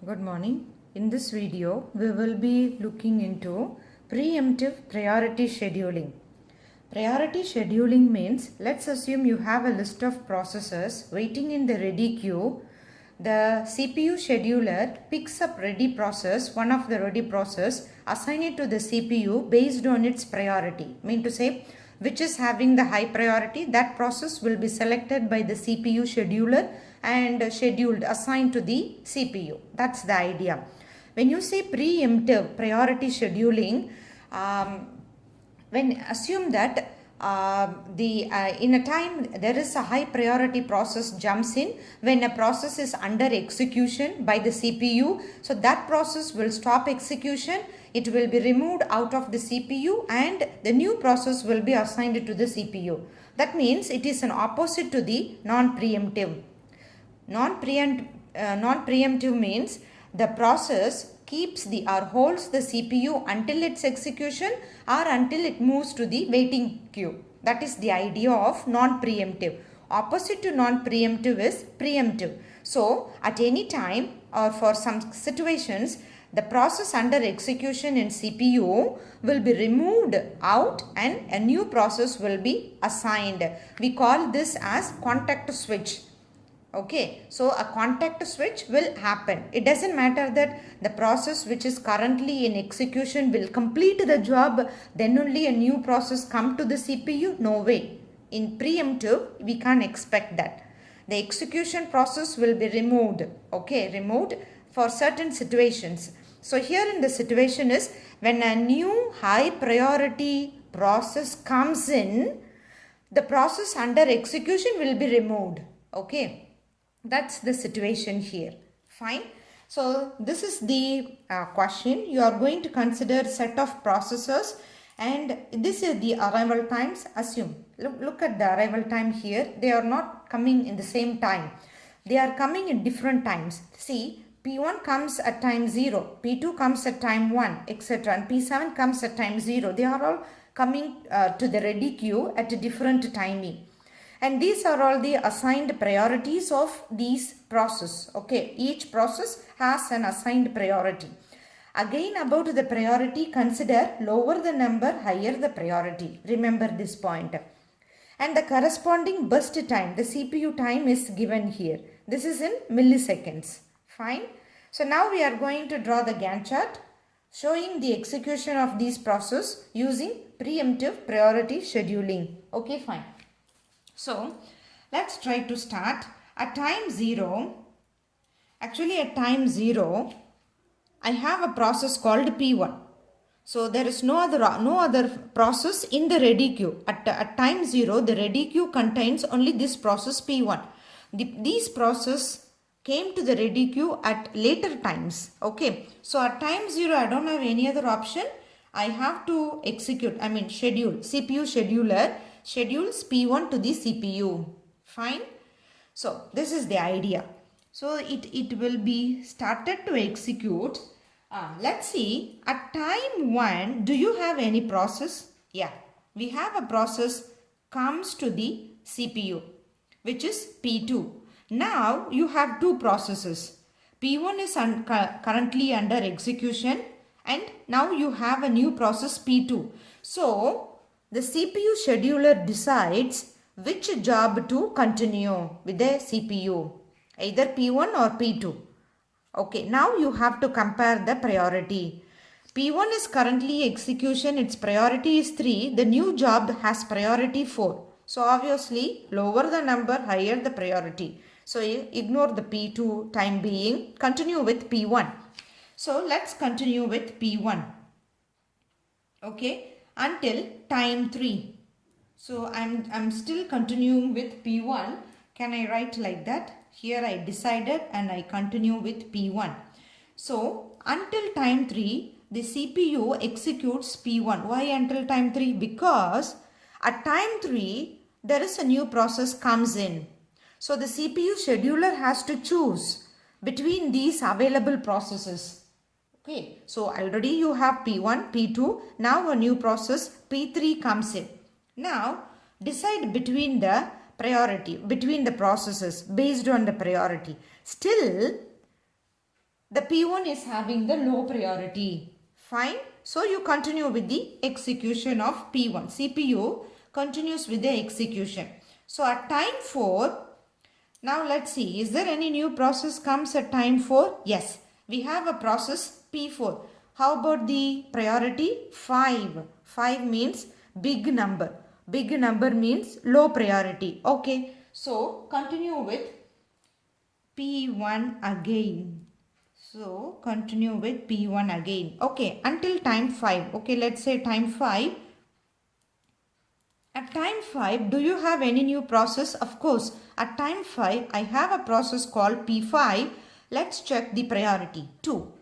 Good morning. In this video, we will be looking into preemptive priority scheduling. Priority scheduling means, let's assume you have a list of processes waiting in the ready queue. The CPU scheduler picks up ready process, one of the ready process, assign it to the CPU based on its priority. Mean to say, which is having the high priority, that process will be selected by the CPU scheduler and scheduled, assigned to the CPU. That's the idea. When you say preemptive priority scheduling, when assume that in a time there is a high priority process jumps in when a process is under execution by the CPU, so that process will stop execution, it will be removed out of the CPU and the new process will be assigned to the CPU. That means it is an opposite to the non-preemptive. Non-preemptive means the process keeps the or holds the CPU until its execution or until it moves to the waiting queue. That is the idea of non-preemptive. Opposite to non-preemptive is preemptive. So at any time or for some situations, the process under execution in CPU will be removed out and a new process will be assigned. We call this as context switch. Okay, so a context switch will happen. It doesn't matter that the process which is currently in execution will complete the job, then only a new process come to the CPU. No way. In preemptive, we can't expect that. The execution process will be removed. Okay, removed for certain situations. So here in the situation is when a new high priority process comes in, the process under execution will be removed. Okay. That's the situation here. Fine. So this is the question. You are going to consider set of processors and this is the arrival times. Assume. Look at the arrival time here. They are not coming in the same time. They are coming in different times. See, P1 comes at time 0, P2 comes at time 1, etc. And P7 comes at time 0. They are all coming to the ready queue at a different timing. And these are all the assigned priorities of these process. Okay, each process has an assigned priority. Again, about the priority, consider lower the number, higher the priority. Remember this point. And the corresponding burst time, the CPU time is given here. This is in milliseconds. Fine. So now we are going to draw the Gantt chart showing the execution of these process using preemptive priority scheduling. Okay, fine. So, let's try to start. At time 0, actually at time 0, I have a process called P1. So, there is no other process in the ready queue. At time 0, the ready queue contains only this process P1. These process came to the ready queue at later times. Okay. So, at time 0, I don't have any other option. I have to execute, schedule. CPU scheduler schedules P1 to the CPU. Fine. So this is the idea. So it will be started to execute. Let's see. At time 1, do you have any process? Yeah. We have a process comes to the CPU, which is P2. Now you have two processes. P1 is currently under execution and now you have a new process P2. So the CPU scheduler decides which job to continue with the CPU, either P1 or P2. Okay, now you have to compare the priority. P1 is currently execution, its priority is 3, the new job has priority 4. So obviously, lower the number, higher the priority. So ignore the P2 time being, continue with P1. So let's continue with P1. Okay. Until time 3. So I'm still continuing with P1. Can I write like that? Here I decided and I continue with P1. So until time 3, the CPU executes P1. Why until time 3? Because at time 3, there is a new process comes in. So the CPU scheduler has to choose between these available processes. Okay, so already you have P1, P2, now a new process P3 comes in. Now decide between the priority, between the processes based on the priority. Still, The P1 is having the low priority. Fine. So you continue with the execution of P1. CPU continues with the execution. So at time 4, now let's see, is there any new process comes at time 4? Yes, we have a process P4. How about the priority? 5. 5 means big number. Big number means low priority. Okay, so continue with P1 again. So continue with P1 again. Okay, until time 5. Okay, let's say time 5. At time 5, do you have any new process? Of course, at time 5, I have a process called P5. Let's check the priority. 2.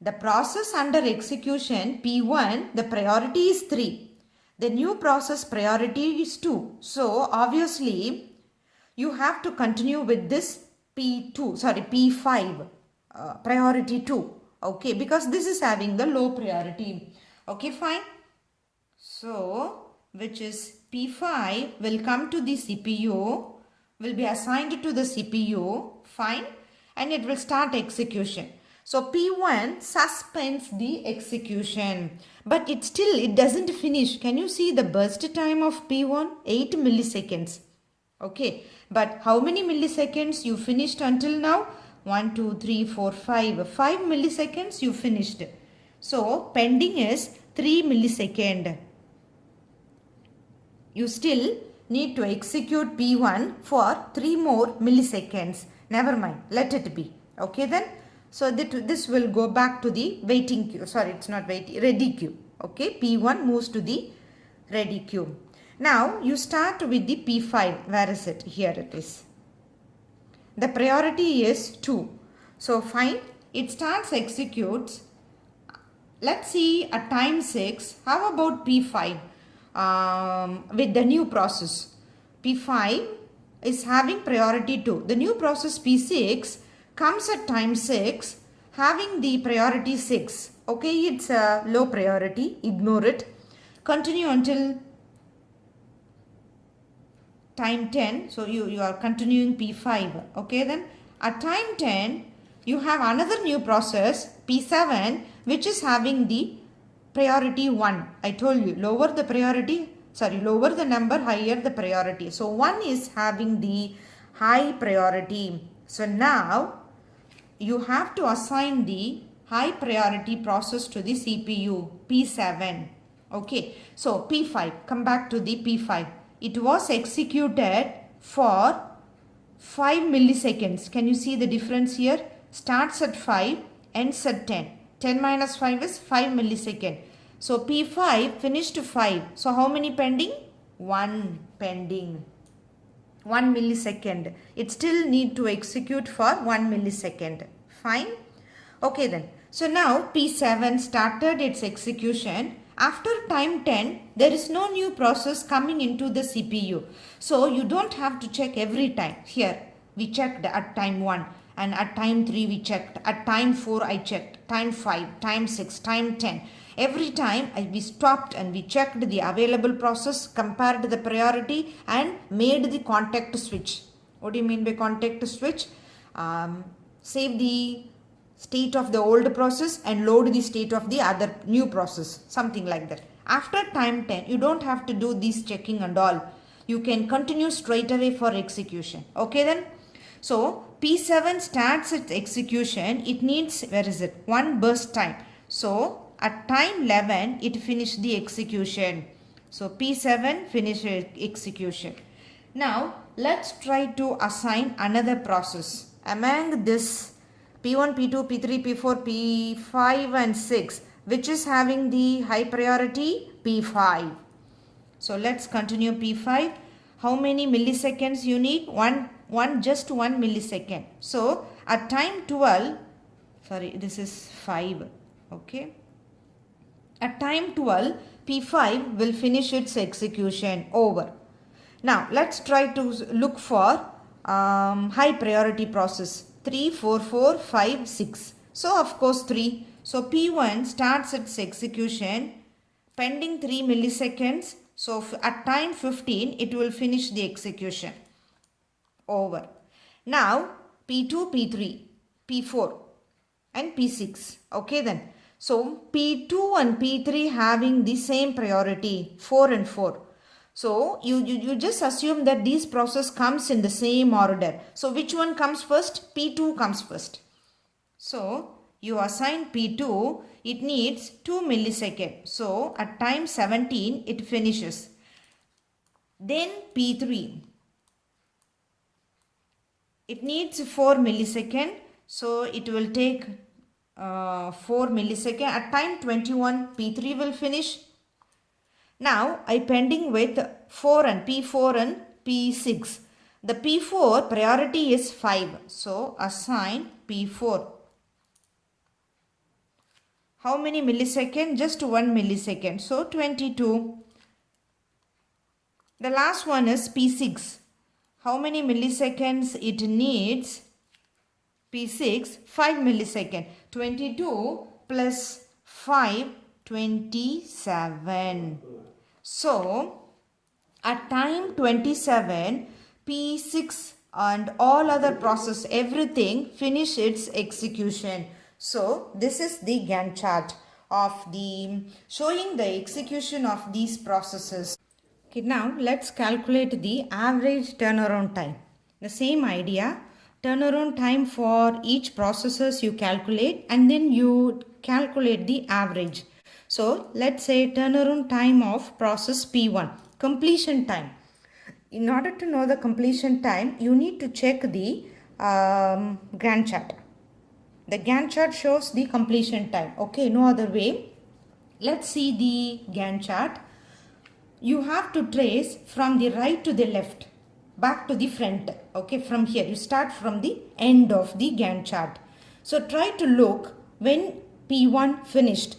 The process under execution P1, the priority is 3. The new process priority is 2. So, obviously, you have to continue with this P5. Priority 2, okay, because this is having the low priority. Okay, fine. So which is P5 will come to the CPU, will be assigned to the CPU, fine, and it will start execution. So P1 suspends the execution, but it doesn't finish. Can you see the burst time of P1? 8 milliseconds. Okay, but how many milliseconds you finished until now? 1, 2, 3, 4, 5. 5 milliseconds you finished. So, pending is 3 millisecond. You still need to execute P1 for 3 more milliseconds. Never mind, let it be. Okay then? So, this will go back to the waiting queue. Sorry, it's not waiting, ready queue. Okay, P1 moves to the ready queue. Now, you start with the P5. Where is it? Here it is. The priority is 2. So fine, it starts executes. Let's see at time 6. How about P5 with the new process? P5 is having priority 2. The new process P6 comes at time 6 having the priority 6. Okay, it's a low priority. Ignore it. Continue until time 10. So you are continuing P5. Okay, then at time 10 you have another new process P7 which is having the priority 1. I told you lower the number, higher the priority. So 1 is having the high priority. So now you have to assign the high priority process to the CPU P7. Okay, so P5, come back to the P5. It was executed for 5 milliseconds. Can you see the difference here? Starts at 5, ends at 10. 10 minus 5 is 5 millisecond. So P5 finished 5. So how many pending? 1 pending. 1 millisecond. It still need to execute for 1 millisecond. Fine. Okay then. So now P7 started its execution. After time 10, there is no new process coming into the CPU. So you don't have to check every time. Here, we checked at time 1 and at time 3 we checked. At time 4 I checked. Time 5, time 6, time 10. Every time we stopped and we checked the available process, compared the priority and made the context switch. What do you mean by context switch? Save the state of the old process and load the state of the other new process, something like that. After time 10, you don't have to do this checking and all. You can continue straight away for execution. Okay then. So P7 starts its execution. It needs, where is it? 1 burst time. So at time 11, it finished the execution. So P7 finished execution. Now let's try to assign another process among this P1, P2, P3, P4, P5 and 6, which is having the high priority? P5. So let's continue P5. How many milliseconds you need? Just 1 millisecond. So at time 12, this is 5. Okay. At time 12, P5 will finish its execution. Over. Now let's try to look for high priority process. 3, 4, 4, 5, 6. So of course 3. So P1 starts its execution pending 3 milliseconds. So at time 15 it will finish the execution. Over. Now P2, P3, P4. and P6. Okay then. So P2 and P3 having the same priority, 4 and 4. So you just assume that these process comes in the same order. So which one comes first? P2 comes first. So you assign P2, it needs 2 milliseconds. So at time 17 it finishes. Then P3, it needs 4 millisecond. So it will take 4 millisecond. At time 21 P3 will finish. Now I pending with P4 and P6. The P4 priority is 5. So assign P4. How many millisecond? Just 1 millisecond. So 22. The last one is P6. How many milliseconds it needs? P6, 5 millisecond. 22 plus 5, 27. So, at time 27, P6 and all other process, everything finish its execution. So, this is the Gantt chart of showing the execution of these processes. Okay, now let's calculate the average turnaround time. The same idea, turnaround time for each processes you calculate and then you calculate the average. So let's say turnaround time of process P1, completion time. In order to know the completion time, you need to check the Gantt chart. The Gantt chart shows the completion time. Okay, no other way. Let's see the Gantt chart. You have to trace from the right to the left, back to the front. Okay, from here you start from the end of the Gantt chart. So try to look when P1 finished.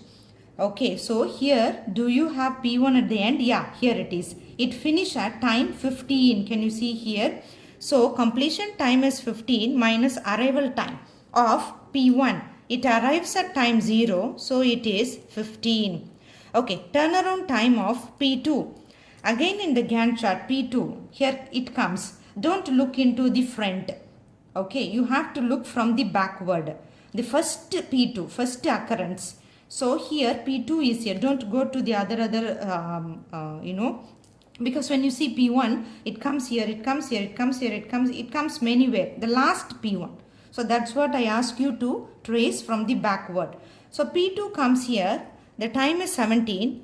Okay, so here do you have P1 at the end? Yeah, here it is. It finished at time 15. Can you see here? So completion time is 15 minus arrival time of P1. It arrives at time 0, so it is 15. Okay, turnaround time of P2. Again in the Gantt chart, P2, here it comes. Don't look into the front. Okay, you have to look from the backward. The first P2, first occurrence. So here P2 is here. Don't go to the other because when you see P1, it comes here, it comes here, it comes here, it comes anywhere. The last P1. So that's what I ask you to trace from the backward. So P2 comes here. The time is 17.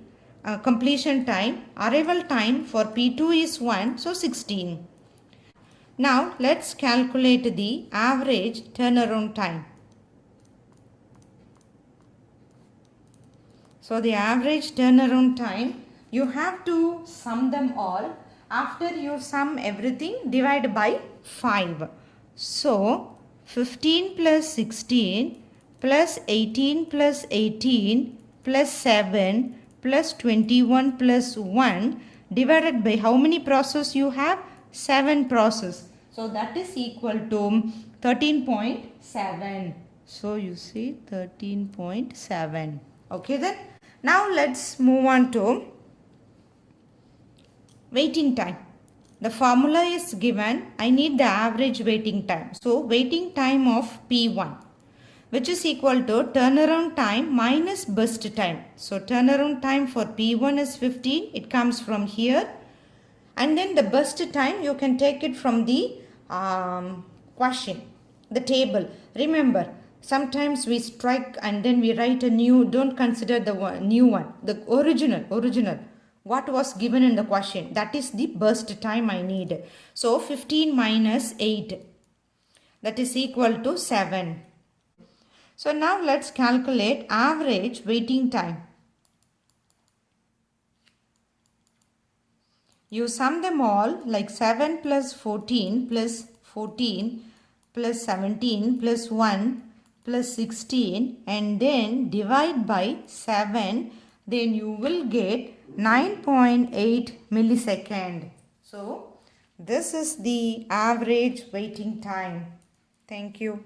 Completion time, arrival time for P2 is 1, so 16. Now let's calculate the average turnaround time. So the average turnaround time, you have to sum them all. After you sum everything, divide by 5. So 15 plus 16 plus 18 plus 18 plus 7 plus 21 plus 1 divided by how many process you have? 7 process. So that is equal to 13.7. So you see 13.7. Okay then. Now let's move on to waiting time. The formula is given. I need the average waiting time. So waiting time of P1, which is equal to turnaround time minus burst time. So turnaround time for P1 is 15. It comes from here. And then the burst time, you can take it from the question, the table. Remember, sometimes we strike and then we write a new, don't consider the new one. The original. What was given in the question. That is the burst time I need. So 15 minus 8. That is equal to 7. So now let's calculate average waiting time. You sum them all like 7 plus 14 plus 14 plus 17 plus 1 plus 16 and then divide by 7. Then you will get 9.8 millisecond. So this is the average waiting time. Thank you.